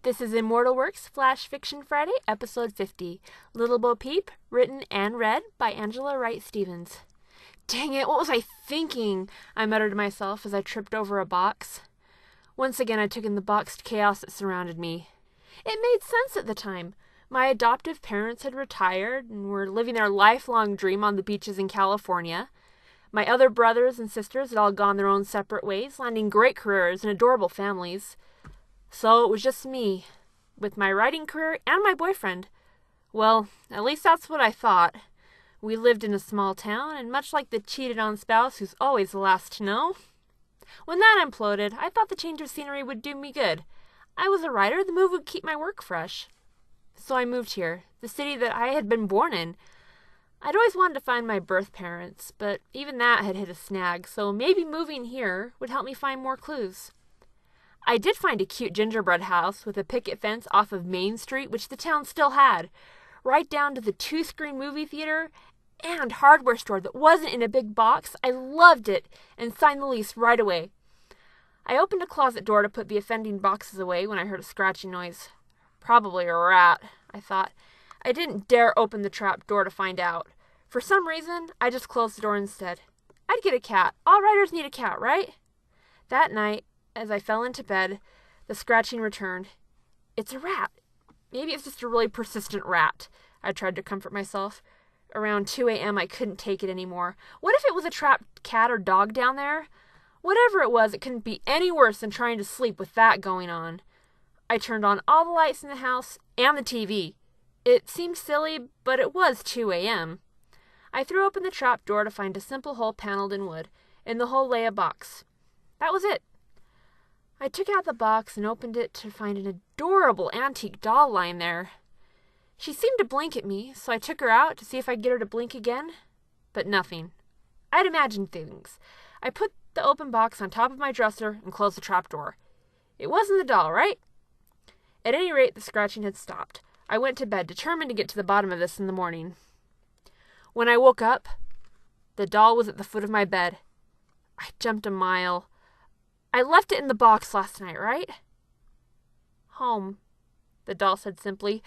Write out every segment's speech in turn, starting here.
This is Immortal Works Flash Fiction Friday, episode 50. Little Bo Peep, written and read by Angela Wright-Stevens. Dang it, what was I thinking? I muttered to myself as I tripped over a box. Once again I took in the boxed chaos that surrounded me. It made sense at the time. My adoptive parents had retired and were living their lifelong dream on the beaches in California. My other brothers and sisters had all gone their own separate ways, landing great careers and adorable families. So it was just me, with my writing career and my boyfriend. Well, at least that's what I thought. We lived in a small town, and much like the cheated-on spouse who's always the last to know. When that imploded, I thought the change of scenery would do me good. I was a writer, the move would keep my work fresh. So I moved here, the city that I had been born in. I'd always wanted to find my birth parents, but even that had hit a snag, so maybe moving here would help me find more clues. I did find a cute gingerbread house with a picket fence off of Main Street, which the town still had, right down to the 2-screen movie theater and hardware store that wasn't in a big box. I loved it and signed the lease right away. I opened a closet door to put the offending boxes away when I heard a scratching noise. Probably a rat, I thought. I didn't dare open the trap door to find out. For some reason, I just closed the door instead. I'd get a cat. All writers need a cat, right? That night, as I fell into bed, the scratching returned. It's a rat. Maybe it's just a really persistent rat, I tried to comfort myself. Around 2 a.m. I couldn't take it anymore. What if it was a trapped cat or dog down there? Whatever it was, it couldn't be any worse than trying to sleep with that going on. I turned on all the lights in the house and the TV. It seemed silly, but it was 2 a.m. I threw open the trap door to find a simple hole paneled in wood. In the hole lay a box. That was it. I took out the box and opened it to find an adorable antique doll lying there. She seemed to blink at me, so I took her out to see if I could get her to blink again. But nothing. I'd imagined things. I put the open box on top of my dresser and closed the trap door. It wasn't the doll, right? At any rate, the scratching had stopped. I went to bed, determined to get to the bottom of this in the morning. When I woke up, the doll was at the foot of my bed. I jumped a mile. I left it in the box last night, right? Home, the doll said simply.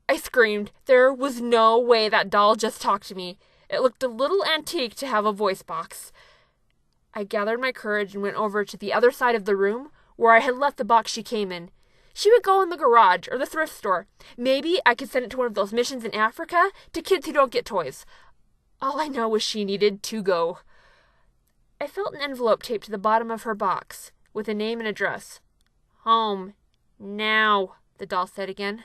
I screamed. There was no way that doll just talked to me. It looked a little antique to have a voice box. I gathered my courage and went over to the other side of the room where I had left the box she came in. She would go in the garage or the thrift store. Maybe I could send it to one of those missions in Africa to kids who don't get toys. All I know was she needed to go. I felt an envelope taped to the bottom of her box, with a name and address. Home. Now, the doll said again.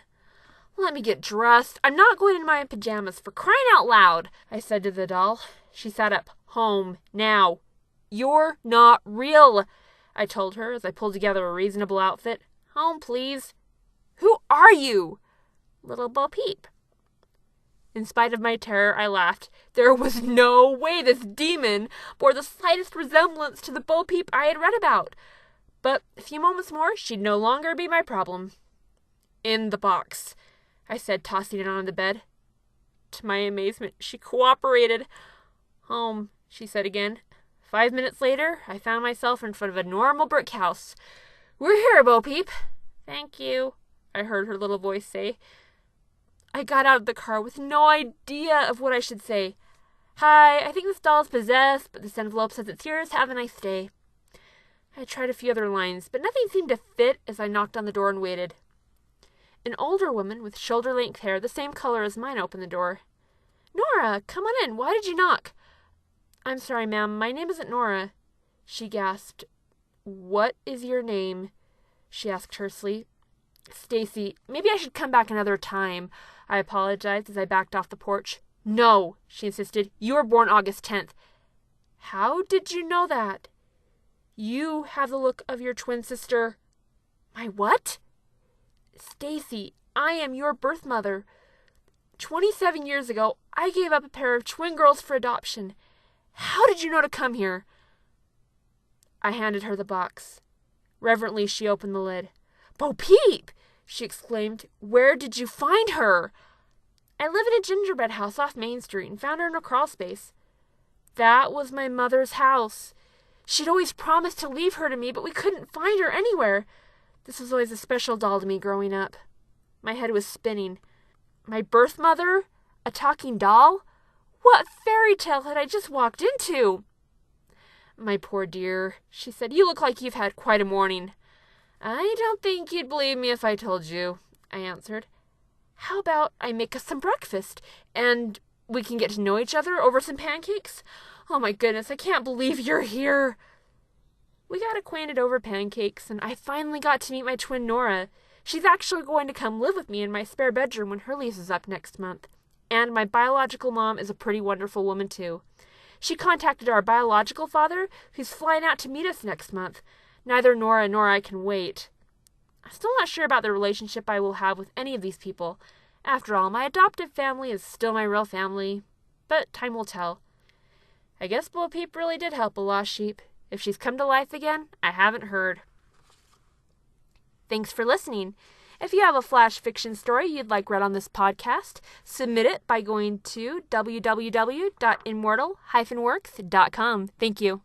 Let me get dressed. I'm not going in my pajamas, for crying out loud, I said to the doll. She sat up. Home. Now. You're not real, I told her as I pulled together a reasonable outfit. Home, please. Who are you? Little Bo Peep. In spite of my terror, I laughed. There was no way this demon bore the slightest resemblance to the Bo Peep I had read about. But a few moments more, she'd no longer be my problem. In the box, I said, tossing it on the bed. To my amazement, she cooperated. Home, she said again. 5 minutes later, I found myself in front of a normal brick house. We're here, Bo Peep. Thank you, I heard her little voice say. I got out of the car with no idea of what I should say. Hi, I think this doll's possessed, but this envelope says it's yours. Have a nice day. I tried a few other lines, but nothing seemed to fit as I knocked on the door and waited. An older woman with shoulder-length hair, the same color as mine, opened the door. Nora, come on in. Why did you knock? I'm sorry, ma'am. My name isn't Nora. She gasped. What is your name? She asked tersely. Stacy, maybe I should come back another time, I apologized as I backed off the porch. No, she insisted. You were born August 10th. How did you know that? You have the look of your twin sister. My what? Stacy, I am your birth mother. 27 years ago, I gave up a pair of twin girls for adoption. How did you know to come here? I handed her the box. Reverently, she opened the lid. Bo Peep! She exclaimed. Where did you find her? I live in a gingerbread house off Main Street and found her in a crawl space. That was my mother's house. She'd always promised to leave her to me, but we couldn't find her anywhere. This was always a special doll to me growing up. My head was spinning. My birth mother? A talking doll? What fairy tale had I just walked into? My poor dear, she said, you look like you've had quite a morning. I don't think you'd believe me if I told you, I answered. How about I make us some breakfast, and we can get to know each other over some pancakes? Oh my goodness, I can't believe you're here. We got acquainted over pancakes, and I finally got to meet my twin Nora. She's actually going to come live with me in my spare bedroom when her lease is up next month. And my biological mom is a pretty wonderful woman, too. She contacted our biological father, who's flying out to meet us next month. Neither Nora nor I can wait. I'm still not sure about the relationship I will have with any of these people. After all, my adoptive family is still my real family. But time will tell. I guess Bo Peep really did help a lost sheep. If she's come to life again, I haven't heard. Thanks for listening. If you have a flash fiction story you'd like read on this podcast, submit it by going to www.immortal-works.com. Thank you.